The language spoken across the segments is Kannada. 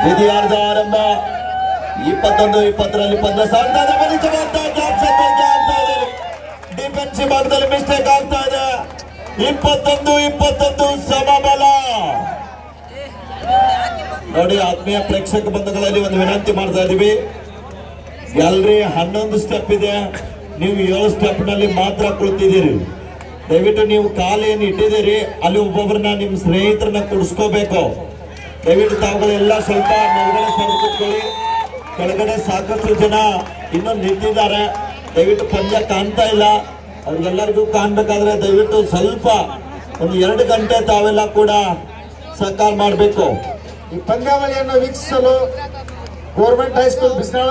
ವಿಧಿಯಾರ್ಧ ಆರಂಭ 21-20ರಲ್ಲಿ ಪಂದ್ಯ ಸಾಗ್ತಾ ಇದೆ. ಡಿಫೆನ್ಸಿವ್ ಭಾಗದಲ್ಲಿ ಮಿಸ್ಟೇಕ್ ಆಗ್ತಾ ಇದೆ. 21-21 ಸಮಬಲ. ನೋಡಿ ಆತ್ಮೀಯ ಪ್ರೇಕ್ಷಕ ಬಂಧುಗಳಲ್ಲಿ ಒಂದು ವಿನಂತಿ ಮಾಡ್ತಾ ಇದೀವಿ. ಗ್ಯಾಲರಿ 11 ಸ್ಟೆಪ್ ಇದೆ, ನೀವು 7 ಸ್ಟೆಪ್ ನಲ್ಲಿ ಮಾತ್ರ ಕುಳಿತಿದ್ದೀರಿ. ದಯವಿಟ್ಟು ನೀವು ಕಾಲೇನು ಇಟ್ಟಿದ್ದೀರಿ ಅಲ್ಲಿ ಒಬ್ಬೊಬ್ಬರನ್ನ ನಿಮ್ಮ ಸ್ನೇಹಿತರನ್ನ ಕುಡಿಸ್ಕೋಬೇಕು. ದಯವಿಟ್ಟು ತಾವುಗಳೆಲ್ಲ ಸ್ವಲ್ಪ ಮೇಲ್ಗಡೆ ಸರಿ ಕೂತ್ಕೊಳ್ಳಿ. ಕೆಳಗಡೆ ಸಾಕಷ್ಟು ಜನ ಇನ್ನೂ ನಿಂತಿದ್ದಾರೆ. ದಯವಿಟ್ಟು ಪಂದ್ಯ ಕಾಣ್ತಾ ಇಲ್ಲ, ಅವ್ರಿಗೆಲ್ಲರಿಗೂ ಕಾಣ್ಬೇಕಾದ್ರೆ ದಯವಿಟ್ಟು ಸ್ವಲ್ಪ ಒಂದು 2 ಗಂಟೆ ತಾವೆಲ್ಲ ಕೂಡ ಸಹಕಾರ ಮಾಡಬೇಕು. ಈ ಪಂದ್ಯಾವಳಿಯನ್ನು ವೀಕ್ಷಿಸಲು ಗೌರ್ಮೆಂಟ್ ಹೈಸ್ಕೂಲ್ ಬಿಸ್ನಾಳ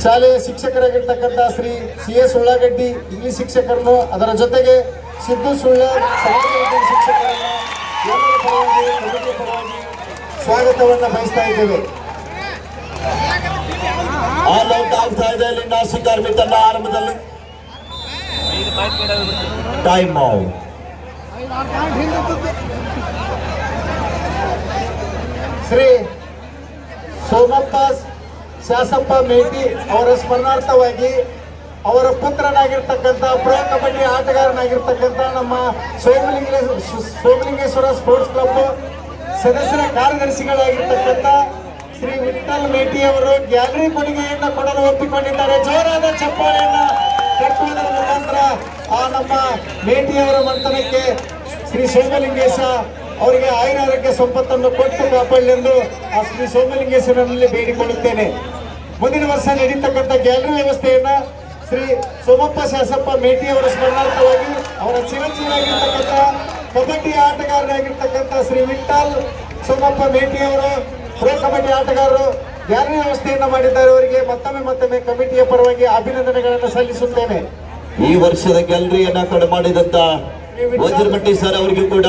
ಶಾಲೆಯ ಶಿಕ್ಷಕರಾಗಿರ್ತಕ್ಕಂಥ ಶ್ರೀ CS ಉಳ್ಳಾಗಡ್ಡಿ ಇಂಗ್ಲಿಷ್ ಶಿಕ್ಷಕರನ್ನು, ಅದರ ಜೊತೆಗೆ ಸಿದ್ದು ಸುಳ್ಳ ಸಮಾಜ ವಿಜ್ಞಾನ ಶಿಕ್ಷಕರನ್ನು ಎಲ್ಲರ ಪರವಾಗಿ ಸ್ವಾಗತವನ್ನ ಬಯಸ್ತಾ ಇದ್ದೇವೆ. ಆಲ್ ಔಟ್ ಆಗ್ತಾ ಇದೆ ಅಲ್ಲಿ ನಾಸಿಕ್ ಆರ್ಮಿ ತಂಡ. ಆರಂಭದಲ್ಲಿ ಟೈಮ್ ಔಟ್. ಶ್ರೀ ಸೋಮಪ್ಪ ಶಾಸಪ್ಪ ಮೇಟಿ ಅವರ ಸ್ಮರಣಾರ್ಥವಾಗಿ ಅವರ ಪುತ್ರನಾಗಿರ್ತಕ್ಕಂಥ ಪ್ರೊ ಕಬಡ್ಡಿ ಆಟಗಾರನಾಗಿರ್ತಕ್ಕಂಥ ನಮ್ಮ ಸೋಮಲಿಂಗೇಶ್ವರ ಸ್ಪೋರ್ಟ್ಸ್ ಕ್ಲಬ್ ಸದಸ್ಯರ ಕಾರ್ಯದರ್ಶಿಗಳಾಗಿರ್ತಕ್ಕಂಥ ಶ್ರೀ ವಿಠಲ್ ಮೇಟಿ ಅವರು ಗ್ಯಾಲರಿ ಕೊಡುಗೆಯನ್ನು ಕೊಡಲು ಒಪ್ಪಿಕೊಂಡಿದ್ದಾರೆ. ಜೋರಾದ ಚಪ್ಪಾಳೆಯನ್ನ ಕಟ್ಟುವುದರ ಮುಖಾಂತರ ಆ ನಮ್ಮ ಮೇಟಿಯವರ ಮಂಥನಕ್ಕೆ ಶ್ರೀ ಸೋಮಲಿಂಗೇಶ ಅವರಿಗೆ ಆಯುರಾರೋಗ್ಯ ಸಂಪತ್ತನ್ನು ಕೊಟ್ಟು ಕಾಪಾಡಲೆಂದು ಆ ಶ್ರೀ ಸೋಮಲಿಂಗೇಶ್ವರನಲ್ಲಿ ಬೇಡಿಕೊಳ್ಳುತ್ತೇನೆ. ಮುಂದಿನ ವರ್ಷ ನಡೀತಕ್ಕಂಥ ಗ್ಯಾಲರಿ ವ್ಯವಸ್ಥೆಯನ್ನ ಶ್ರೀ ಸೋಮಪ್ಪ ಶಾಸಪ್ಪ ಮೇಟಿ ಅವರ ಸ್ಮರಣಾರ್ಥವಾಗಿ ಅವರ ಚಿರಂಜೀವಿಯಾಗಿರ್ತಕ್ಕಂಥ ಕಬಡ್ಡಿ ಆಟಗಾರರಾಗಿರ್ತಕ್ಕಂಥ ಶ್ರೀ ವಿಠಲ್ ಸೋಮಪ್ಪ ಮೇಟಿ ಅವರು ಪ್ರೊ ಕಬಡ್ಡಿ ಆಟಗಾರರು ಗ್ಯಾಲರಿ ವ್ಯವಸ್ಥೆಯನ್ನ ಮಾಡಿದ್ದಾರೆ. ಅವರಿಗೆ ಮತ್ತೊಮ್ಮೆ ಕಮಿಟಿಯ ಪರವಾಗಿ ಅಭಿನಂದನೆಗಳನ್ನು ಸಲ್ಲಿಸುತ್ತೇನೆ. ಈ ವರ್ಷದ ಗ್ಯಾಲರಿಯನ್ನ ಕಡೆ ಮಾಡಿದಂತ ವಜ್ರಮಟ್ಟಿ ಸರ್ ಅವರಿಗೂ ಕೂಡ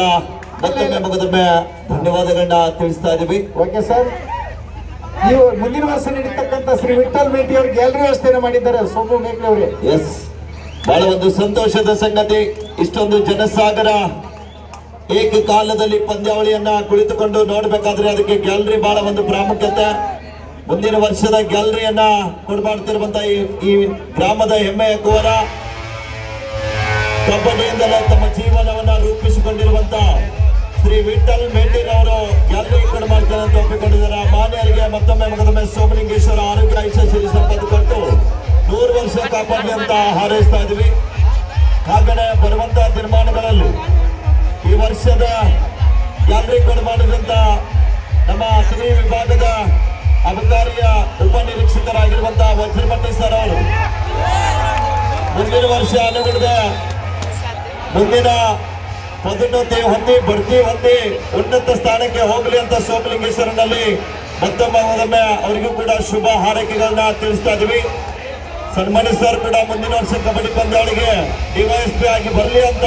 ಮತ್ತೊಮ್ಮೆ ಧನ್ಯವಾದಗಳನ್ನ ತಿಳಿಸ್ತಾ ಇದೀವಿ. ಓಕೆ ಸರ್, ನೀವು ಮುಂದಿನ ವರ್ಷ ನಡೀತಕ್ಕಂಥ ಶ್ರೀ ವಿಠಲ್ ಮೇಟಿ ಅವರು ಗ್ಯಾಲರಿ ವ್ಯವಸ್ಥೆಯನ್ನು ಮಾಡಿದ್ದಾರೆ. ಸೋಮು ಮೇಟಿ ಅವರೇ, ಎಸ್, ಬಹಳ ಒಂದು ಸಂತೋಷದ ಸಂಗತಿ. ಇಷ್ಟೊಂದು ಜನಸಾಗರ ಏಕಕಾಲದಲ್ಲಿ ಪಂದ್ಯಾವಳಿಯನ್ನ ಕುಳಿತುಕೊಂಡು ನೋಡ್ಬೇಕಾದ್ರೆ ಅದಕ್ಕೆ ಗ್ಯಾಲರಿ ಬಹಳ ಒಂದು ಪ್ರಾಮುಖ್ಯತೆ. ಮುಂದಿನ ವರ್ಷದ ಗ್ಯಾಲರಿಯನ್ನ ಕೊಡ್ಮಾಡ್ತಿರುವಂತ ಈ ಗ್ರಾಮದ ಹೆಮ್ಮೆಯ ಕುವರ, ಕಬಡ್ಡಿಯಿಂದಲೇ ತಮ್ಮ ಜೀವನವನ್ನ ರೂಪಿಸಿಕೊಂಡಿರುವಂತ ಶ್ರೀ ವಿಠಲ್ ಮೇಟಿರವರು ಗ್ಯಾಲರಿ ಕೊಡ್ಮಾಡ್ತಾರೆ ಅಂತ ಒಪ್ಪಿಕೊಂಡಿದ್ದಾರೆ. ಮಾನ್ಯರಿಗೆ ಮತ್ತೊಮ್ಮೆ ಸೋಮಲಿಂಗೇಶ್ವರ ಆರೋಗ್ಯ ಐಶ್ವರ್ಯ ಸಂಪತ್ತು ಕೊಟ್ಟು 100 ವರ್ಷ ಕಾಪಾಡಲಿ ಅಂತ ಹಾರೈಸ್ತಾ ಇದೀವಿ. ಹಾಗೆಯೇ ಬರುವಂತಹ ತೀರ್ಮಾನಗಳಲ್ಲಿ ಈ ವರ್ಷದ ಗ್ಯಾಲರಿ ಕೊಡ್ಮಾಡಿದಂತ ನಮ್ಮ ಶ್ರೀ ವಿಭಾಗದ ಅಬಕಾರಿಯ ಉಪನಿರೀಕ್ಷಕರಾಗಿರುವಂತಹ ವಜ್ರಮಟ್ಟಿ ಸರ್ ಅವರು ಮುಂದಿನ ವರ್ಷ ಅನುಗುಣದ ಮುಂದಿನ ಪದೋನ್ನತಿ ಹೊಂದಿ ಬಡ್ತಿ ಹೊಂದಿ ಉನ್ನತ ಸ್ಥಾನಕ್ಕೆ ಹೋಗಲಿ ಅಂತ ಸೋಮಲಿಂಗೇಶ್ವರನಲ್ಲಿ ಮತ್ತೊಮ್ಮೆ ಅವರಿಗೂ ಕೂಡ ಶುಭ ಹಾರೈಕೆಗಳನ್ನ ತಿಳಿಸ್ತಾ ಇದೀವಿ. ಸನ್ಮಾನಿ ಸರ್ ಕೂಡ ಮುಂದಿನ ವರ್ಷ ಕಬಡ್ಡಿ ಪಂದ್ಯಾವಳಿಗೆ DYSP ಆಗಿ ಬರಲಿ ಅಂತ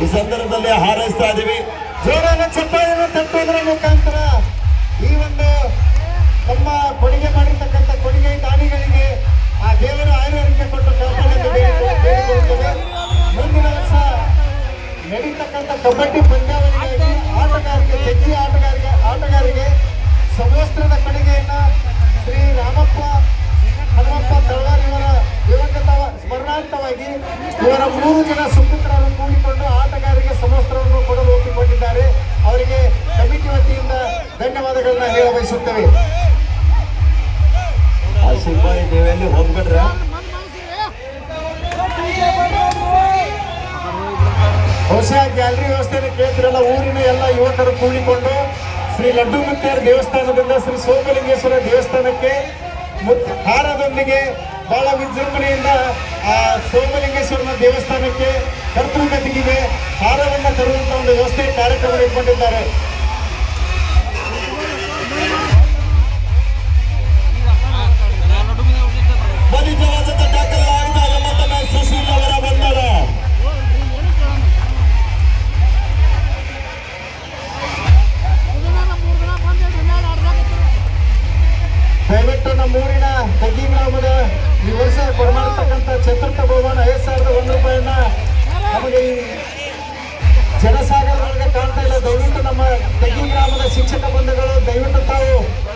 ಈ ಸಂದರ್ಭದಲ್ಲಿ ಹಾರೈಸ್ತಾ ಇದೀವಿ. ಜೋರಾದ ಚಪ್ಪಾಳೆಯನ್ನು ತಟ್ಟುವುದರ ಮುಖಾಂತರ ಈ ಒಂದು ತಮ್ಮ ಕೊಡುಗೆ ಮಾಡಿರ್ತಕ್ಕಂಥ ಕೊಡುಗೆ ದಾನಿಗಳಿಗೆ ಆ ದೇವರು ಆಯುರ್ವೇದಕ್ಕೆ ಕೊಟ್ಟು ಕಾಪಾಡಲು ಬೇಡಿಕೊಳ್ಳುತ್ತೇವೆ. ಮುಂದಿನ ವರ್ಷ ನಡೀತಕ್ಕಂಥ ಕಬಡ್ಡಿ ಪಂದ್ಯಾವಳಿಗಾಗಿ ಜಗ್ಗಿ ಆಟಗಾರಿಗೆ ಸಮವಸ್ತ್ರದ ಕೊಡುಗೆಯನ್ನ ಶ್ರೀ ರಾಮಪ್ಪ ಹನುಮಪ್ಪ ತಳವಾರ್ ಇವರ ದಿವಂಗತ ಸ್ಮರಣಾರ್ಥವಾಗಿ ಇವರ 3 ಜನ ಸುಪುತ್ರರನ್ನು ಕೂಡಿಕೊಂಡು ಆಟಗಾರರಿಗೆ ಸಮವಸ್ತ್ರವನ್ನು ಕೊಡಲು ಒಪ್ಪಿಕೊಂಡಿದ್ದಾರೆ. ಅವರಿಗೆ ಕಮಿಟಿ ವತಿಯಿಂದ ಧನ್ಯವಾದಗಳನ್ನ ಹೇಳ ಬಯಸುತ್ತೇವೆ. ನೀವೆಲ್ಲಿ ಹೋಗ್ಬಿಡ್ರ ಬಹುಶಃ ಗ್ಯಾಲರಿ ವ್ಯವಸ್ಥೆಯನ್ನು ಕೇಳ್ತಿರಲ್ಲ. ಊರಿನ ಎಲ್ಲ ಯುವಕರು ಕೂಡಿಕೊಂಡು ಶ್ರೀ ಲಡ್ಡು ಮುತ್ಯಾರ ದೇವಸ್ಥಾನದಿಂದ ಶ್ರೀ ಸೋಮಲಿಂಗೇಶ್ವರ ದೇವಸ್ಥಾನಕ್ಕೆ ಹಾರದೊಂದಿಗೆ ಬಹಳ ವಿಜೃಂಭಣೆಯಿಂದ ಆ ಸೋಮಲಿಂಗೇಶ್ವರನ ದೇವಸ್ಥಾನಕ್ಕೆ ಕರ್ತೃಗತಿಗೆ ಹಾರವನ್ನು ತರುವಂತಹ ಒಂದು ವ್ಯವಸ್ಥೆ ಕಾರ್ಯಕ್ರಮ ಇಟ್ಕೊಂಡಿದ್ದಾರೆ. ಸುಶೀಲ್ ಅವರ ಬಂಧನ ದಯವಿಟ್ಟು ನಮ್ಮೂರಿನ ತಗ್ಗಿ ಗ್ರಾಮದ ಈ ವರ್ಷ ಕೊಡಮಾಡತಕ್ಕಂಥ ಚತುರ್ಥ ಬಹುಮಾನ 5,001 ರೂಪಾಯಿಯನ್ನ ನಮಗೆ ಈ ಜನಸಾಗರದೊಳಗೆ ಕಾಣ್ತಾ ಆಗ್ತಾ ಇಲ್ಲ. ದಯವಿಟ್ಟು ನಮ್ಮ ತೆಗಿ ಗ್ರಾಮದ ಶಿಕ್ಷಕ ಬಂಧುಗಳು ದಯವಿಟ್ಟು ತಾವು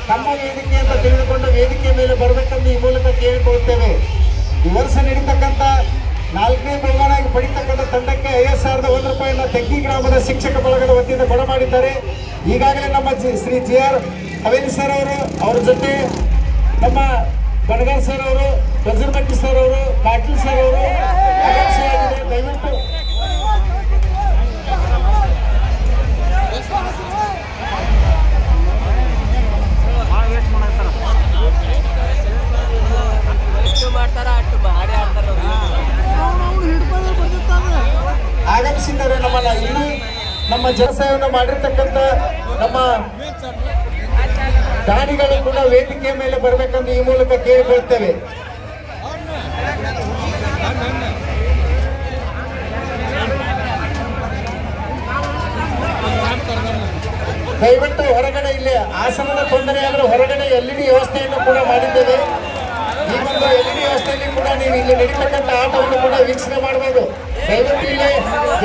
ತಮ್ಮ ವೇದಿಕೆ ಅಂತ ತಿಳಿದುಕೊಂಡು ವೇದಿಕೆ ಮೇಲೆ ಬರಬೇಕೆಂದು ಈ ಮೂಲಕ ಕೇಳಿಕೊಳ್ಳುತ್ತೇವೆ. ಈ ವರ್ಷ ನಡೀತಕ್ಕಂಥ 4ನೇ ಬಹುಮಾನ ಪಡಿತಕ್ಕಂಥ ತಂಡಕ್ಕೆ 50,001 ರೂಪಾಯಿಯನ್ನು ತೆಗ್ಗಿ ಗ್ರಾಮದ ಶಿಕ್ಷಕ ಬಳಗದ ವತಿಯಿಂದ ಕೊಡಮಾಡಿದ್ದಾರೆ. ಈಗಾಗಲೇ ನಮ್ಮ ಶ್ರೀ JR ಅವೇಲಿ ಸರ್ ಅವರು, ಅವ್ರ ಜೊತೆ ನಮ್ಮ ಬಣಗಾರ್ ಸರ್ ಅವರು, ಗಜರ್ಮಟ್ಟಿ ಸರ್ ಅವರು, ಪಾಟೀಲ್ ಸರ್ ಅವರು ಆಗಮಿಸಿದ್ದಾರೆ. ದಯವಿಟ್ಟು ಆಗಮಿಸಿದ್ದಾರೆ. ಇಲ್ಲಿ ನಮ್ಮ ಜನಸೇವೆಯನ್ನು ಮಾಡಿರ್ತಕ್ಕಂಥ ನಮ್ಮ ದಾನಿಗಳು ಕೂಡ ವೇದಿಕೆಯ ಮೇಲೆ ಬರಬೇಕೆಂದು ಈ ಮೂಲಕ ಕೇಳಿಕೊಳ್ತೇವೆ. ದಯವಿಟ್ಟು ಹೊರಗಡೆ ಇಲ್ಲಿ ಆಸನದ ತೊಂದರೆ ಆದರೂ ಹೊರಗಡೆ LED ವ್ಯವಸ್ಥೆಯನ್ನು ಕೂಡ ಮಾಡಿದ್ದೇವೆ. ಈ ಒಂದು LED ವ್ಯವಸ್ಥೆಯಲ್ಲಿ ಕೂಡ ನೀವು ಇಲ್ಲಿ ನಡೀತಕ್ಕಂಥ ಆಟವನ್ನು ಕೂಡ ವೀಕ್ಷಣೆ ಮಾಡಬಹುದು. ದಯವಿಟ್ಟು ಇಲ್ಲಿ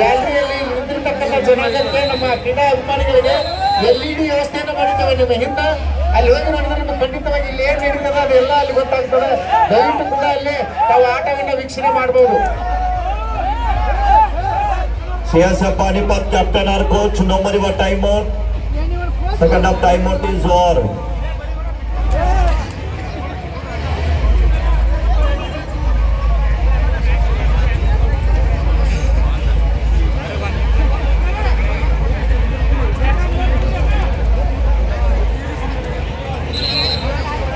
ಗ್ಯಾಲರಿಯಲ್ಲಿ ನಿಂತಿರ್ತಕ್ಕಂಥ ಜನಾಂಗಕ್ಕೆ, ನಮ್ಮ ಕ್ರೀಡಾ ಅಭಿಮಾನಿಗಳಿಗೆ LED ವ್ಯವಸ್ಥೆಯನ್ನು ಮಾಡಿದ್ದೇವೆ. ನಿಮ್ಮ ಹಿಂದೆ ಅಲ್ಲಿ ಹೋಗಿ ನೋಡಿದ್ರೆ ನಿಮ್ಗೆ ಖಂಡಿತವಾಗಿ ಇಲ್ಲಿ ಏನ್ ನಡೀತದೆ ಅದೆಲ್ಲ ಅಲ್ಲಿ ಗೊತ್ತಾಗ್ತದೆ. ದಯವಿಟ್ಟು ಕೂಡ ಅಲ್ಲಿ ತಾವು ಆಟವನ್ನು ವೀಕ್ಷಣೆ ಮಾಡಬಹುದು. CSF Panipat captain or coach, no more your timeout. Second half timeout is over.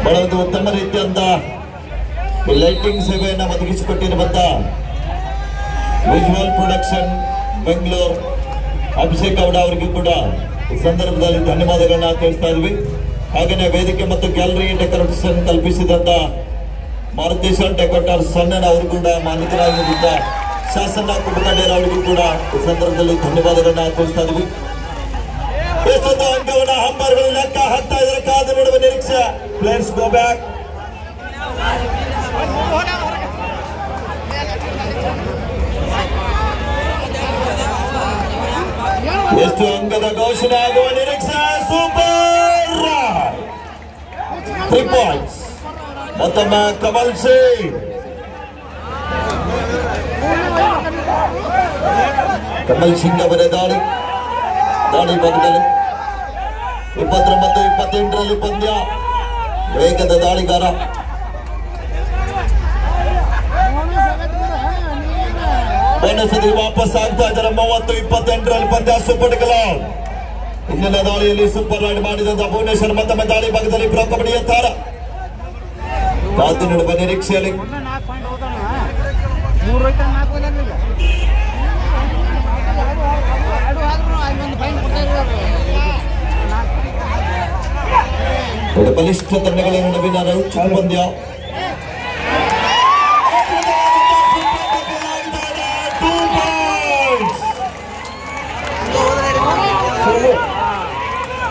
ಬಹಳ ಒಂದು ಉತ್ತಮ ರೀತಿಯಿಂದ ಲೈಟಿಂಗ್ ಸೇವೆಯನ್ನು ಒದಗಿಸಿಕೊಟ್ಟಿರುವಂತ ವಿಜುವಲ್ ಪ್ರೊಡಕ್ಷನ್ ಬೆಂಗಳೂರು ಅಭಿಷೇಕ್ ಗೌಡ ಅವರಿಗೂ ಕೂಡ ಈ ಸಂದರ್ಭದಲ್ಲಿ ಧನ್ಯವಾದಗಳನ್ನ ತಿಳಿಸ್ತಾ ಇದ್ವಿ. ಹಾಗೆಯೇ ವೇದಿಕೆ ಮತ್ತು ಗ್ಯಾಲರಿ ಡೆಕೋರೇಷನ್ ಕಲ್ಪಿಸಿದಂತ ಮಾರುತೇಶ್ವರ್ ಡೆಕೋರೇಟರ್ ಸಣ್ಣನ ಅವರು ಕೂಡ ಮಾಲೀಕರಾಗಿದ್ದ ಶಾಸನ ಕುಟುಂಬದವರ ಅವರಿಗೂ ಕೂಡ ಈ ಸಂದರ್ಭದಲ್ಲಿ ಧನ್ಯವಾದಗಳನ್ನ ತಿಳಿಸ್ತಾ ಇದ್ವಿ. ಎಷ್ಟೊಂದು ಅಂಕವನ್ನ ಹಂಬರ್ಗಳು ಲೆಕ್ಕ ಹಾಕ್ತಾ ಇದ್ರೆ ಕಾದು ನೋಡುವ ನಿರೀಕ್ಷೆ. Players go back. ಎಷ್ಟು ಅಂಕದ ಘೋಷಣೆ ಆಗುವ ನಿರೀಕ್ಷೆ. Super 3 points. ಮತ್ತೊಮ್ಮೆ ಕಮಲ್ ಸಿಂಗ್, ಕಮಲ್ ಸಿಂಗ್ ಅವರ ದಾಳಿ ಭಾಗದಲ್ಲಿ 29-28ರಲ್ಲಿ ಪಂದ್ಯ. ವೇಗದ ದಾಳಿಗಾರ ಬೋನಸದಿ ವಾಪಸ್ ಆಗ್ತಾ ಇದ್ದಾರೆ. 30-28ರಲ್ಲಿ ಪಂದ್ಯ. ಸೂಪರ್ ಡಿಗಲ್ ಇಂದಿನ ದಾಳಿಯಲ್ಲಿ ಸೂಪರ್ ರೈಡ್ ಮಾಡಿದಂತ ಭುವನೇಶ್ವರ್ ಮತ್ತೊಮ್ಮೆ ದಾಳಿ ಭಾಗದಲ್ಲಿ ಪ್ರೊ ಕಬಡ್ಡಿಯ ತಾರ ಕಾದು ನೋಡುವ ನಿರೀಕ್ಷೆಯಲ್ಲಿ. ಬಲಿಷ್ಠ ತಂಡಗಳ ನಡುವಿನ ರೌಚಕ ಪಂದ್ಯ.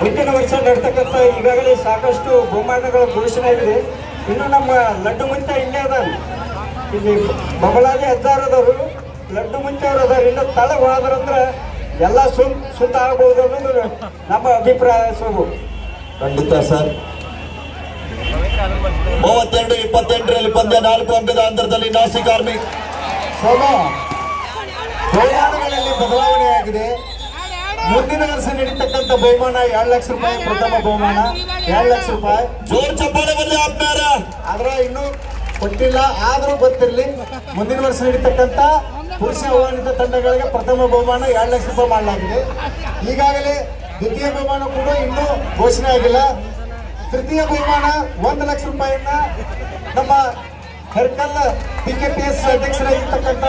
ಮುಂದಿನ ವರ್ಷ ನಡ್ತಕ್ಕಂಥ ಈಗಾಗಲೇ ಸಾಕಷ್ಟು ಬಹುಮಾನಗಳ ಘೋಷಣೆ ಆಗಿದೆ. ಇನ್ನು ನಮ್ಮ ಲಡ್ಡು ಮುಂಚೆ ಇಲ್ಲೇ ಅದ, ಇಲ್ಲಿ ಬಬಲಾದಿ ಅಜ್ಜಾರದವರು ಲಡ್ಡು ಮುಂಚೆ ಅವರು ಅದಾರ. ಇನ್ನು ತಳಗ ಹೋದ್ರಂದ್ರೆ ಎಲ್ಲ ಸುತ್ತ ಆಗಬಹುದು ಅನ್ನೋದು ನಮ್ಮ ಅಭಿಪ್ರಾಯ. ಸೋಬು ಖಂಡಿತ ಸರ್. 32-28ರಲ್ಲಿ ಪಂದ್ಯ. 4 ಅಂಕದ ಅಂತರದಲ್ಲಿ ನಾಸಿಕ್ ಆರ್ಮಿ. ಸೋಮು ಬಹುಮಾನಗಳಲ್ಲಿ ಬದಲಾವಣೆ ಆಗಿದೆ. ಮುಂದಿನ ವರ್ಷ ನಡೀತಕ್ಕಂಥ ಬಹುಮಾನ 2 ಲಕ್ಷ ರೂಪಾಯಿ. ಪ್ರಥಮ ಬಹುಮಾನ 2 ಲಕ್ಷ ರೂಪಾಯಿ. ಜೋರ್ ಚಪ್ಪಾಳೆ ಬರಲಿ ಆದ್ಮೇಲೆ. ಆದ್ರ ಇನ್ನೂ ಕೊಟ್ಟಿಲ್ಲ, ಆದ್ರೂ ಗೊತ್ತಿರಲಿ. ಮುಂದಿನ ವರ್ಷ ನಡೀತಕ್ಕಂಥ ಪುರುಷ ಆಹ್ವಾನಿತ ತಂಡಗಳಿಗೆ ಪ್ರಥಮ ಬಹುಮಾನ 2 ಲಕ್ಷ ರೂಪಾಯಿ ಮಾಡಲಾಗಿದೆ. ಈಗಾಗಲೇ ದ್ವಿತೀಯ ಬಹುಮಾನ ಕೂಡ ಇನ್ನೂ ಘೋಷಣೆ ಆಗಿಲ್ಲ. ತೃತೀಯ ಬಹುಮಾನ 1 ಲಕ್ಷ ರೂಪಾಯಿಯನ್ನ ನಮ್ಮ ಹೆರ್ಕಲ್ PKPS ಅಧ್ಯಕ್ಷರಾಗಿರ್ತಕ್ಕಂಥ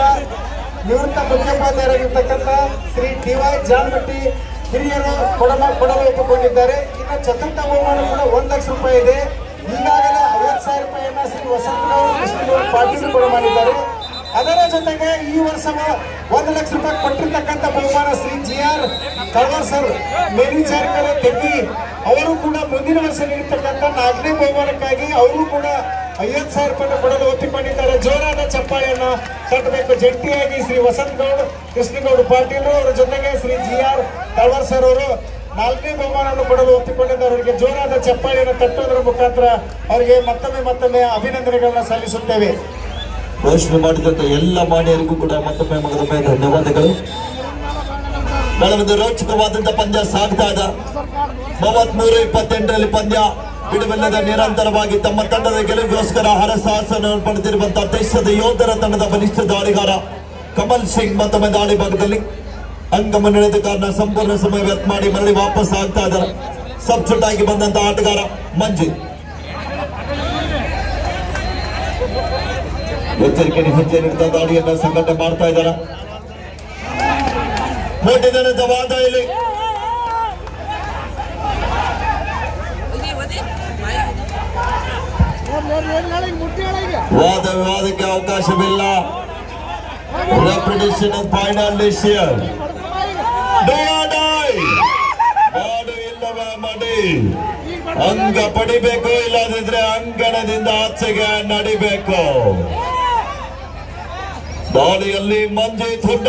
ನಿವೃತ್ತ ಮುಖ್ಯೋಪಾಧ್ಯಾಯರಾಗಿರ್ತಕ್ಕಂಥ ಶ್ರೀ DY ಜಾನ್ಮಟ್ಟಿ ಹಿರಿಯರು ಕೊಡಲು ಒಪ್ಪಿಕೊಂಡಿದ್ದಾರೆ. ಇನ್ನು ಚತುರ್ಥ ಬಹುಮಾನ ಕೂಡ 1 ಲಕ್ಷ ರೂಪಾಯಿ ಇದೆ. ಈಗಾಗಲೇ 50,000 ರೂಪಾಯಿಯನ್ನ ಶ್ರೀ ವಸಂತರಾವ್ ಪಾಟೀಲ್ ಕೊಡ ಮಾಡಿದ್ದಾರೆ. ಅದರ ಜೊತೆಗೆ ಈ ವರ್ಷ 1 ಲಕ್ಷ ರೂಪಾಯಿ ಕೊಟ್ಟಿರ್ತಕ್ಕಂಥ ಬಹುಮಾನ ಶ್ರೀ JR ತಳವಾರ್ ಸರ್ ಮೇಲ್ವಿಚಾರಕರು ತೆಗ್ಗಿ ಅವರು ಕೂಡ ಮುಂದಿನ ವರ್ಷ ನೀಡತಕ್ಕಂಥ 4ನೇ ಬಹುಮಾನಕ್ಕಾಗಿ ಅವರು ಕೂಡ 50,000 ರೂಪಾಯಿ ಕೊಡಲು ಒಪ್ಪಿಕೊಂಡಿದ್ದಾರೆ. ಜೋರಾದ ಚಪ್ಪಾಳೆಯನ್ನು ತಟ್ಟಬೇಕು. ಜಂಟಿಯಾಗಿ ಶ್ರೀ ವಸಂತ್ ಗೌಡ್, ಕೃಷ್ಣಗೌಡ ಪಾಟೀಲ್ ಅವರ ಜೊತೆಗೆ ಶ್ರೀ GR ತಳವಾರ್ ಸರ್ ಅವರು 4ನೇ ಬಹುಮಾನವನ್ನು ಕೊಡಲು ಒಪ್ಪಿಕೊಂಡಿದ್ದಾರೆ. ಅವರಿಗೆ ಜೋರಾದ ಚಪ್ಪಾಳೆಯನ್ನು ತಟ್ಟುವುದರ ಮುಖಾಂತರ ಅವರಿಗೆ ಮತ್ತೊಮ್ಮೆ ಅಭಿನಂದನೆಗಳನ್ನ ಸಲ್ಲಿಸುತ್ತೇವೆ. ಘೋಷಣೆ ಮಾಡಿದಂತ ಎಲ್ಲ ಮಾನ್ಯರಿಗೂ ಕೂಡ ಮತ್ತೊಮ್ಮೆ ಧನ್ಯವಾದಗಳು. ಬಹಳ ಒಂದು ರೋಚಕವಾದಂತ ಪಂದ್ಯ ಸಾಗ್ತಾ ಇದೆ. 33-28 ಪಂದ್ಯ ಬಿಡುವಿಲ್ಲದ ನಿರಂತರವಾಗಿ ತಮ್ಮ ತಂಡದ ಗೆಲುವಿಗೋಸ್ಕರ ಹರಸಾಹಸವನ್ನು ಪಡೆದಿರುವಂತಹ ದೇಶದ ಯೋಧರ ತಂಡದ ಬಲಿಷ್ಠ ದಾಳಿಗಾರ ಕಮಲ್ ಸಿಂಗ್ ಮತ್ತೊಮ್ಮೆ ದಾಳಿ ಭಾಗದಲ್ಲಿ ಅಂಗಮನ್ನಣದ ಕಾರಣ ಸಂಪೂರ್ಣ ಸಮಯ ವ್ಯರ್ಥ ಮಾಡಿ ಮರಳಿ ವಾಪಸ್ ಆಗ್ತಾ ಇದ್ದಾರೆ. ಸಬ್ಸ್ಟಿಟ್ಯೂಟ್ ಆಗಿ ಬಂದಂತ ಆಟಗಾರ ಮಂಜಿತ್ ಎಚ್ಚರಿಕೆ ಹೆಜ್ಜೆ ನೀಡುತ್ತಾ ದಾಳಿಯನ್ನ ಸಂಘಟನೆ ಮಾಡ್ತಾ ಇದ್ದಾರೆ. ಮೋಟಿದನದ ವಾದ ಇಲ್ಲಿ ವಾದ ವಿವಾದಕ್ಕೆ ಅವಕಾಶವಿಲ್ಲ. Repetition final decision. ಮಾಡು ಇಲ್ಲವೇ ಮಾಡಿ ಅಂಗ ಪಡಿಬೇಕು, ಇಲ್ಲದಿದ್ರೆ ಅಂಗಣದಿಂದ ಆಚೆಗೆ ನಡಿಬೇಕು. ದಾಳಿಯಲ್ಲಿ ಮಂಜಿತ್ ಹುಡ್ಡ,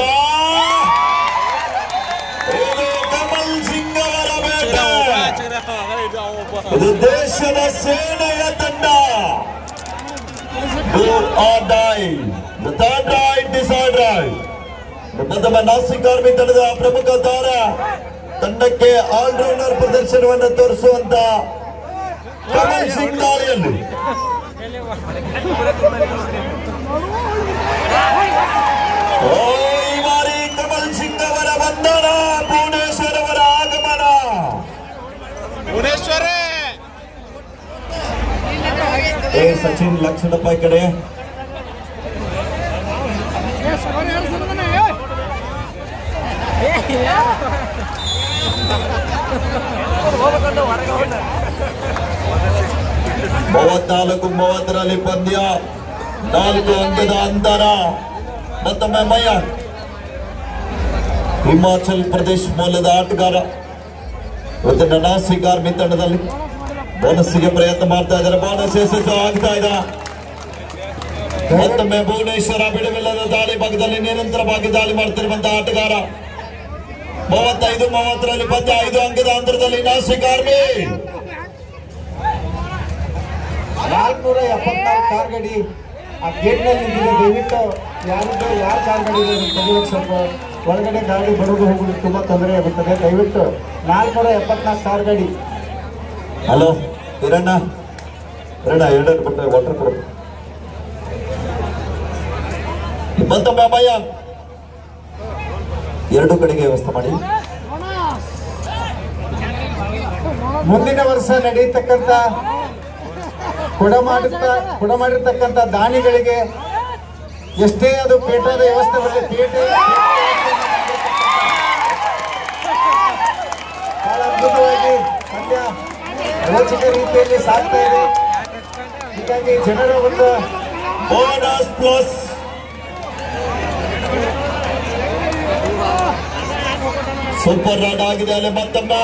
ಇದು ಕಮಲ್ ಸಿಂಗ್ ಅವರ ಬೇಟೆ. ಇದು ದೇಶದ ಸೇನೆಯ ತಂಡ. Do or die. The third right, decide right. ಮತ್ತೊಮ್ಮೆ ನಾಸಿಕ್ ಆರ್ಮಿ ತಂಡದ ಪ್ರಮುಖ ತಾರ ತಂಡಕ್ಕೆ ಆಲ್ರೌಂಡರ್ ಪ್ರದರ್ಶನವನ್ನು ತೋರಿಸುವಂತ ಕಮಲ್ ಸಿಂಗ್ ದಾಳಿಯಲ್ಲಿ ಈ ಬಾರಿ ಕಮಲ್ ಸಿಂಗ್ ಅವರ ಬಂಧನ, ಭುವನೇಶ್ವರ್ ಅವರ ಆಗಮನ. ಸಚಿನ್ ಲಕ್ಷಣಪ್ಪ ಈ ಕಡೆ ಮೂವತ್ನಾಲ್ಕು 30ರಲ್ಲಿ ಪಂದ್ಯ, 4 ಅಂಕದ ಅಂತರ. ಮತ್ತೊಮ್ಮೆ ಮಯಾಂಕ್ ಹಿಮಾಚಲ್ ಪ್ರದೇಶ್ ಮೂಲದ ಆಟಗಾರ ಇವತ್ತಿನ ನಾಸಿಕ್ ಆರ್ಮಿ ತಂಡದಲ್ಲಿ ಬೋನಸ್ಗೆ ಪ್ರಯತ್ನ ಮಾಡ್ತಾ ಇದ್ದಾರೆ. ಬೋನಸ್ ಯಶಸ್ಸು ಆಗ್ತಾ ಇದೆ. ಮತ್ತೊಮ್ಮೆ ಭುವನೇಶ್ವರ ಬಿಡುವಿಲ್ಲದ ದಾಳಿ ಭಾಗದಲ್ಲಿ ನಿರಂತರವಾಗಿ ದಾಳಿ ಮಾಡ್ತಿರುವಂತಹ ಆಟಗಾರ. 35-30ರಲ್ಲಿ ಪಂದ್ಯ, 5 ಅಂಕದ ಅಂತರದಲ್ಲಿ ನಾಸಿಕ್ ಆರ್ಮಿ. 474 ಕಾರ್ ಗಾಡಿ ಆ ಗೇಟ್ ನಲ್ಲಿ ದಯವಿಟ್ಟು ಯಾರು ಕಾರ್ ಗಾಡಿ ತೆಗೆಯೋಕೆ ಸ್ವಲ್ಪ ಒಳಗಡೆ ಗಾಡಿ ಬರೋದು ಹೋಗೋದು ತುಂಬಾ ತೊಂದರೆ ಆಗುತ್ತದೆ. ದಯವಿಟ್ಟು 474 ಕಾರ್ ಗಾಡಿ. ಹಲೋ ಹಿರಣ್ಣ, 2 ಕೊಟ್ಟರೆ ವಾಟರ್ ಕೊಡು. ಮತ್ತೊಮ್ಮೆ ಅಭಯ 2 ಕಡೆಗೆ ವ್ಯವಸ್ಥೆ ಮಾಡಿ. ಮುಂದಿನ ವರ್ಷ ನಡೆಯತಕ್ಕಂತ ಕೊಡಮಾಡಿರ್ತಕ್ಕಂಥ ದಾನಿಗಳಿಗೆ ಎಷ್ಟೇ ಅದು ಪೇಟದ ವ್ಯವಸ್ಥೆ ಬರಲಿ, ಪೇಟೆ ಬಹಳ ಅದ್ಭುತವಾಗಿ ಪಂದ್ಯ ರೋಚಕ ರೀತಿಯಲ್ಲಿ ಸಾಗ್ತಾ ಇದೆ. ಹೀಗಾಗಿ ಜನರ ಒಂದು ಬೋನಸ್ ಪ್ಲಸ್ ಸೂಪರ್ ರನ್ ಆಗಿದೆ. ಅಲ್ಲಿ ಮತ್ತೊಮ್ಮೆ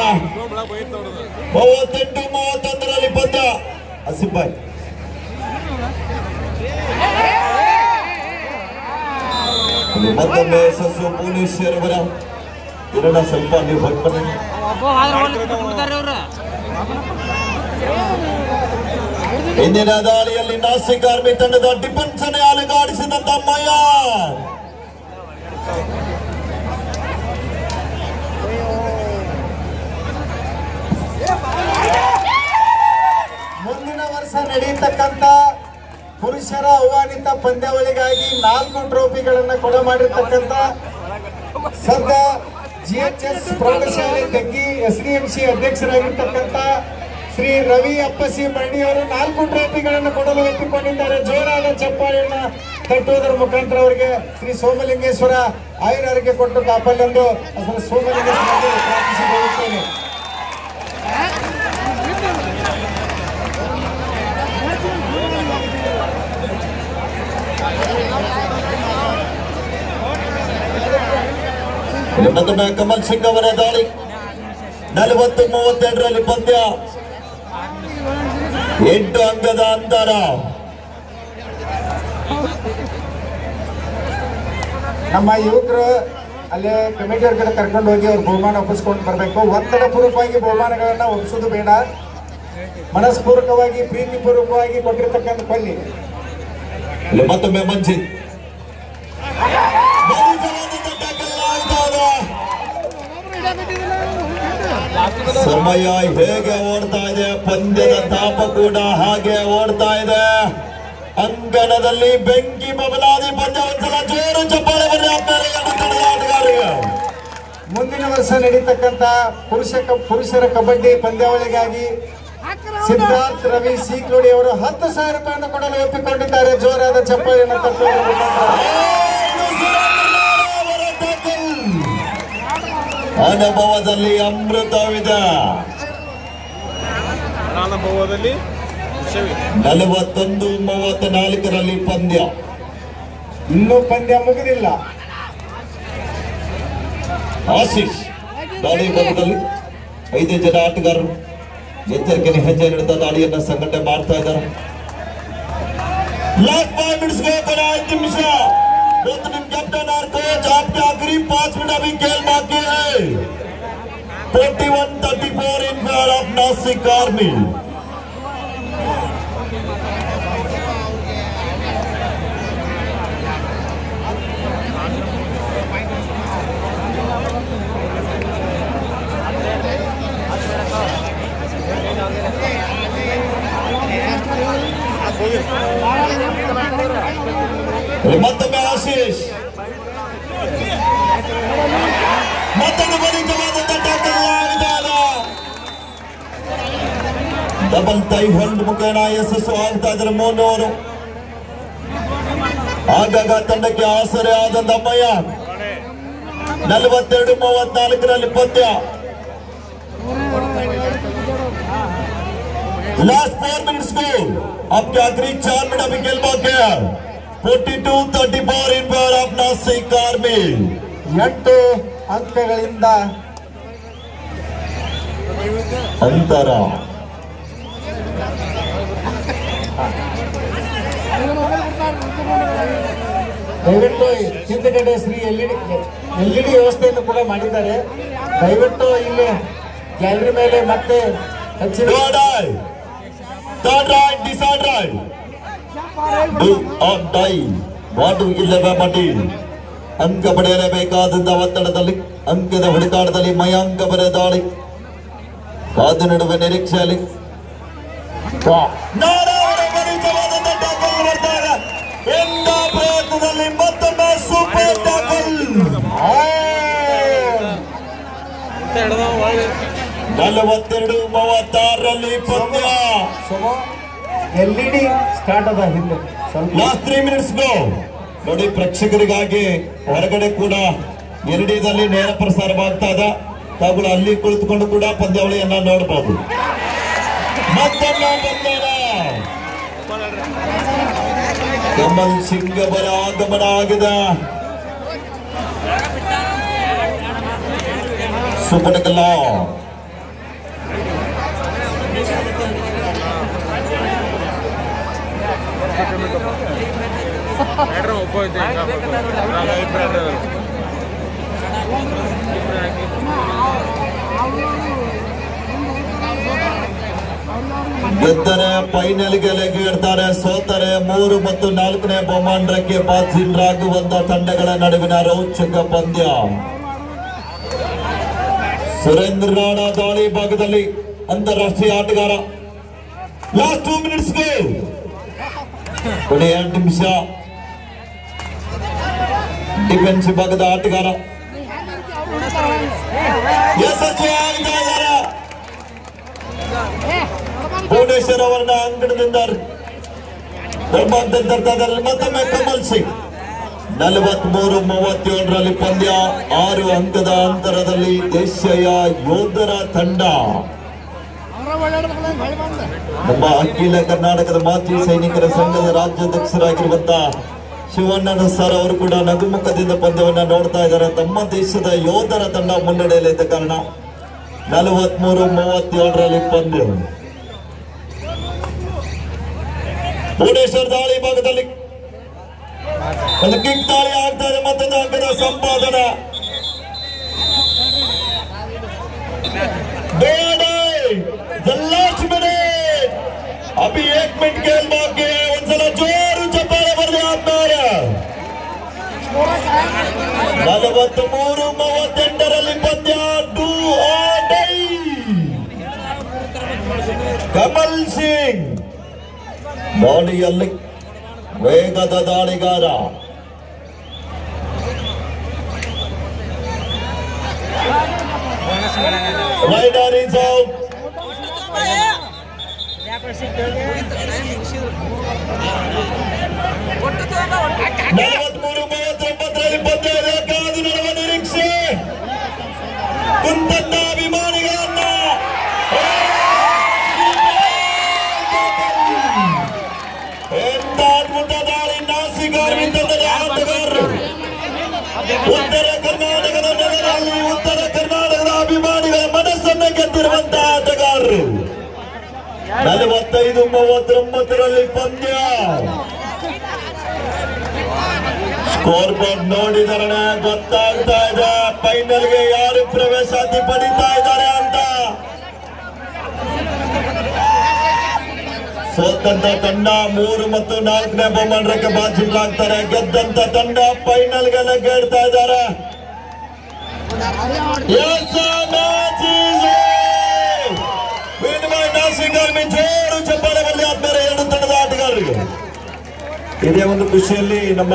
38-31ರಲ್ಲಿ ಪಂದ್ಯ. ಅಸಿಫಾಯ್ ಮತ್ತೊಮ್ಮೆ ಯಶಸ್ಸು ಭುವನೇಶ್ವರ್ ಅವರ. ಇರೋಣ ಸ್ವಲ್ಪ ನೀವು ಹೊರಬನ್ನಿ. ಇಂದಿನ ದಾಳಿಯಲ್ಲಿ ನಾಸಿಕ್ ಆರ್ಮಿ ತಂಡದ ಡಿಫೆನ್ಸ್ ಅನ್ನು ಅಲುಗಾಡಿಸಿದಂತ ಮಯಾಂಕ್. ಮುಂದಿನ ವರ್ಷ ನಡೆಯತಕ್ಕಂತ ಪುರುಷರ ಆಹ್ವಾನಿತ ಪಂದ್ಯಾವಳಿಗಾಗಿ 4 ಟ್ರೋಫಿಗಳನ್ನು ಕೊಡಮಾಡಿರ್ತಕ್ಕಂಥ ಸದ್ಯ GHS ಪ್ರೌಢಶಾಲೆ ತಗ್ಗಿ SDMC ಅಧ್ಯಕ್ಷರಾಗಿರ್ತಕ್ಕಂಥ ಶ್ರೀ ರವಿ ಅಪ್ಪಸಿ ಮರಣಿಯವರು 4 ಟ್ರೋಫಿಗಳನ್ನು ಕೊಡಲು ಒಪ್ಪಿಕೊಂಡಿದ್ದಾರೆ. ಜೋರಾದ ಚಪ್ಪಾಳೆಯನ್ನು ತಟ್ಟುವುದರ ಮುಖಾಂತರ ಅವರಿಗೆ ಶ್ರೀ ಸೋಮಲಿಂಗೇಶ್ವರ ಆಯುರಾರೋಗ್ಯ ಕೊಟ್ಟು ಕಾಪಲ್ಲೆಂದು ಸೋಮಲಿಂಗೇಶ್ವರ ಪ್ರಾರ್ಥಿಸಿಕೊಳ್ಳುತ್ತೇನೆ. ಮತ್ತೊಮ್ಮೆ ಕಮಲ್ ಸಿಂಗ್ ಅವರ ದಾಳಿ. 40-32ರಲ್ಲಿ ಪಂದ್ಯ, 8 ಅಂಕದ ಅಂತರ. ನಮ್ಮ ಯುವಕರು ಅಲ್ಲೇ ಕಮಿಟಿಯವ್ರ ಕಡೆ ಕರ್ಕೊಂಡು ಹೋಗಿ ಅವ್ರ ಬಹುಮಾನ ಒಪ್ಪಿಸ್ಕೊಂಡು ಬರಬೇಕು. ಒತ್ತಡ ಪೂರ್ವಕವಾಗಿ ಬಹುಮಾನಗಳನ್ನ ಒಪ್ಪಿಸೋದು ಬೇಡ. ಮನಸ್ಪೂರ್ವಕವಾಗಿ ಪ್ರೀತಿಪೂರ್ವಕವಾಗಿ ಕೊಟ್ಟಿರ್ತಕ್ಕಂಥ ಕೊಲ್ಲಿ ಮತ್ತೊಮ್ಮೆ ಮಂಜಿ ಸಮಯ ಹೇಗೆ ಓಡ್ತಾ ಇದೆ, ಪಂದ್ಯದ ತಾಪ ಕೂಡ ಹಾಗೆ ಓಡ್ತಾ ಇದೆ. ಅಂಗಣದಲ್ಲಿ ಬೆಂಕಿ ಬಬಲಾದಿ ಪಂದ್ಯ ಒಂದ್ಸಲ ಜೋರು ಚಪ್ಪಾಳೆ ಬರಲಿ ಆಟಗಾರರಿಗೆ. ಮುಂದಿನ ವರ್ಷ ನಡೀತಕ್ಕಂಥ ಪುರುಷರ ಕಬಡ್ಡಿ ಪಂದ್ಯಾವಳಿಗಾಗಿ ಸಿದ್ಧಾರ್ಥ್ ರವಿ ಸೀಕ್ಲೋಡಿ ಅವರು 10,000 ರೂಪಾಯಿಯನ್ನು ಕೊಡಲು ಒಪ್ಪಿಕೊಂಡಿದ್ದಾರೆ. ಜೋರಾದ ಚಪ್ಪಾಳೆಯನ್ನು ತಟ್ಟುವುದರ ಅನುಭವದಲ್ಲಿ ಅಮೃತವಿದೆ. 41-34 ಪಂದ್ಯ. ಇನ್ನೂ ಪಂದ್ಯ ಮುಗಿದಿಲ್ಲ. ಆಶೀಶ್ ದಾಳಿ ಭಾಗದಲ್ಲಿ 5 ಜನ ಆಟಗಾರರು ಎಚ್ಚರಿಕೆಯ ಹೆಜ್ಜೆ ನೀಡುತ್ತಾ ದಾಳಿಯನ್ನ ಸಂಘಟನೆ ಮಾಡ್ತಾ ಇದ್ದಾರೆ. लास्ट 5 मिनट्स को 5 निमिष टीम कैप्टन और कोच आपके आखिरी 5 मिनट अभी खेल बाकी है. 41-34 in favour of Nashik army. ಮತ್ತೊಮ್ಮೆ ಆಶೀಶ್ ಮತ್ತೊಂದು ಬಲಿತವಾದಂತ ಟ್ಯಾಕಲ್ ಡಬಲ್ ಟೈ ಹೋಲ್ಡ್ ಮುಖೇನ ಯಶಸ್ಸು ಆಗ್ತಾ ಇದ್ದಾರೆ 300. ಆಗಾಗ ತಂಡಕ್ಕೆ ಆಸರೆ ಆದಂತ ಅಮ್ಮಯ್ಯ 42-34 ಪಂದ್ಯ. लास्ट 4 मिनट्स को आपके आखिरी 4 मिनट अभी खेल बाकी है. 42-34 in favour of Nashik army. 8 ಅಂಕಗಳಿಂದ ಅಂತರ. ದಯವಿಟ್ಟು ಹಿಂದಗಡೆ ಶ್ರೀ LED ವ್ಯವಸ್ಥೆಯನ್ನು ಕೂಡ ಮಾಡಿದ್ದಾರೆ. ದಯವಿಟ್ಟು ಇಲ್ಲಿ ಗ್ಯಾಲರಿ ಮೇಲೆ ಮತ್ತೆ ಹೆಚ್ಚಿನ ಅಂಕ ಪಡೆಯಲೇಬೇಕಾದಂತ ಒತ್ತಡದಲ್ಲಿ ಅಂಕದ ಹುಡುಕಾಟದಲ್ಲಿ ಮಯಾಂಕ ಬರೆ ದಾಳಿ ಕಾದು ನಡುವೆ ನಿರೀಕ್ಷೆಯಲ್ಲಿ ಪ್ರಯತ್ನದಲ್ಲಿ ಮತ್ತೊಮ್ಮೆ ಸೂಪರ್ ಟ್ಯಾಕಲ್. 42-36 ಪಂದ್ಯ. LED ಸ್ಟಾರ್ಟ್ ಅದ ಹಿಂದೆ ಲಾಸ್ಟ್ 3 ಮಿನಿಟ್ಸ್ ಗೋ. ನೋಡಿ ಪ್ರೇಕ್ಷಕರಿಗಾಗಿ ಹೊರಗಡೆ ಕೂಡ ಎರಡೇದಲ್ಲಿ ನೇರ ಪ್ರಸಾರವಾಗ್ತಾ ಇದೆ. ತಾವುಗಳು ಅಲ್ಲಿ ಕುಳಿತುಕೊಂಡು ಕೂಡ ಪಂದ್ಯಾವಳಿಯನ್ನ ನೋಡಬಹುದು. ಮತ್ತೊಮ್ಮೆ ಬಂದಾರ ಕಮಲ್ ಸಿಂಗ್ ಅವರ ಆಗಮನ ಆಗಿದೆ. ಸುಪಟಕಲ್ಲ ಗೆದ್ದರೆ ಫೈನಲ್ಗೆ ಲಗ್ಗಿಡ್ತಾರೆ, ಸೋತರೆ 3 ಮತ್ತು 4ನೇ ಬಹುಮಾನಕ್ಕೆ ಪಾತ್ರರಾಗುವಂತ ತಂಡಗಳ ನಡುವಿನ ರೋಚಕ ಪಂದ್ಯ. ಸುರೇಂದ್ರ ರಾಣಾ ದಾಳಿ ಭಾಗದಲ್ಲಿ ಅಂತಾರಾಷ್ಟ್ರೀಯ ಆಟಗಾರ. ಲಾಸ್ಟ್ 2 ಮಿನಿಟ್ಸ್ಗೆ ಕೊನೆಯ 2 ನಿಮಿಷ ಡಿಫೆನ್ಸ್ ಭಾಗದ ಆಟಗಾರ ಯಶಸ್ವಿ ಆಗ್ತಾ ಇದ್ದಾರೆ. ಭುವನೇಶ್ವರ್ ಅವರನ್ನ ಅಂಗಣದಿಂದ ಮತ್ತೊಮ್ಮೆ ಕಮಲ್ ಸಿಂಗ್ 43-37 ಪಂದ್ಯ. 6 ಅಂಕದ ಅಂತರದಲ್ಲಿ ದೇಶೀಯ ಯೋಧರ ತಂಡ. ನಮ್ಮ ಅಖಿಲ ಕರ್ನಾಟಕದ ಮಾಜಿ ಸೈನಿಕರ ಸಂಘದ ರಾಜ್ಯಾಧ್ಯಕ್ಷರಾಗಿರುವಂತಹ ಶಿವಣ್ಣನ ಸರ್ ಅವರು ಕೂಡ ನಗುಮುಖದಿಂದ ಪಂದ್ಯವನ್ನ ನೋಡ್ತಾ ಇದ್ದಾರೆ. ತಮ್ಮ ದೇಶದ ಯೋಧರ ತಂಡ ಮುನ್ನಡೆಯಲ್ಲಿದ್ದ ಕಾರಣ 43-37 ಪಂದ್ಯ. ಭುವನೇಶ್ವರ್ ದಾಳಿ ಭಾಗದಲ್ಲಿ ಒಂದು ಕಿಕ್ ದಾಳಿ ಆಗ್ತಾ ಇದೆ. ಮತ್ತೊಂದು ಅಂಕದ ಸಂಪಾದನೆ. लास्ट मिनट अभी 1 मिनट खेल बाकी है. ಒಂದ್ಸಲ ಜೋರು ಚಪ್ಪಾಳೆ ಬರಲಿ ಆದ್ಮೇಲೆ 43-38ರಲ್ಲಿ ಪಂದ್ಯ do or die. Kamal Singh ದಾಳಿಯಲ್ಲಿ ವೇಗದ ದಾಳಿಗಾರ. Rider is out. 43-39ರಲ್ಲಿ ಪಂದ್ಯ ಇದೆ. ಕಾದು ನೋಡುವ ನಿರೀಕ್ಷೆ ಕುಂತನ್ನ ಅಭಿಮಾನಿಗಳನ್ನ. ಎಂತ ಅದ್ಭುತ ದಾಳಿ. ನಾಸಿಕ್ ಆರ್ಮಿ ತಂಡದ ಆಟಗಾರರು ಉತ್ತರ ಕರ್ನಾಟಕದ ನೆಲದಲ್ಲಿ ಉತ್ತರ ಕರ್ನಾಟಕದ ಅಭಿಮಾನಿಗಳ ಮನಸ್ಸನ್ನು ಗೆದ್ದಿರುವಂತಹ ಆಟಗಾರರು. 45-39ರಲ್ಲಿ ಪಂದ್ಯ. ಸ್ಕೋರ್ ಬೋರ್ಡ್ ನೋಡಿದರೆ ಗೊತ್ತಾಗ್ತಾ ಇದೆ ಫೈನಲ್ಗೆ ಯಾರು ಪ್ರವೇಶಾತಿ ಪಡಿತಾ ಇದ್ದಾರೆ ಅಂತ. ಸೋತಂತ ತಂಡ 3 ಮತ್ತು 4ನೇ ಬಹುಮಾನಕ್ಕೆ ಬಾಜಿಗಳಾಗ್ತಾರೆ. ಗೆದ್ದಂತ ತಂಡ ಫೈನಲ್ಗೆ ಲಗ್ಗೆಡ್ತಾ ಇದ್ದಾರೆ. ಜೋರು ಚಪ್ಪಾಳೆ ಬರಲಿ ಆದ್ಮೇಲೆ 2 ತಂಡದ ಆಟಗಾರರಿಗೆ. ಇದೇ ಒಂದು ಖುಷಿಯಲ್ಲಿ ನಮ್ಮ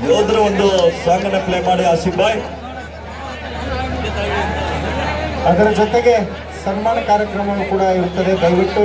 ಯೋಧರು ಒಂದು ಸಾಂಗ್ ಅನ್ನ ಪ್ಲೇ ಮಾಡಿ ಆಸಿಫ್ ಬಾಯ್. ಅದರ ಜೊತೆಗೆ ಸನ್ಮಾನ ಕಾರ್ಯಕ್ರಮವೂ ಕೂಡ ಇರುತ್ತದೆ. ದಯವಿಟ್ಟು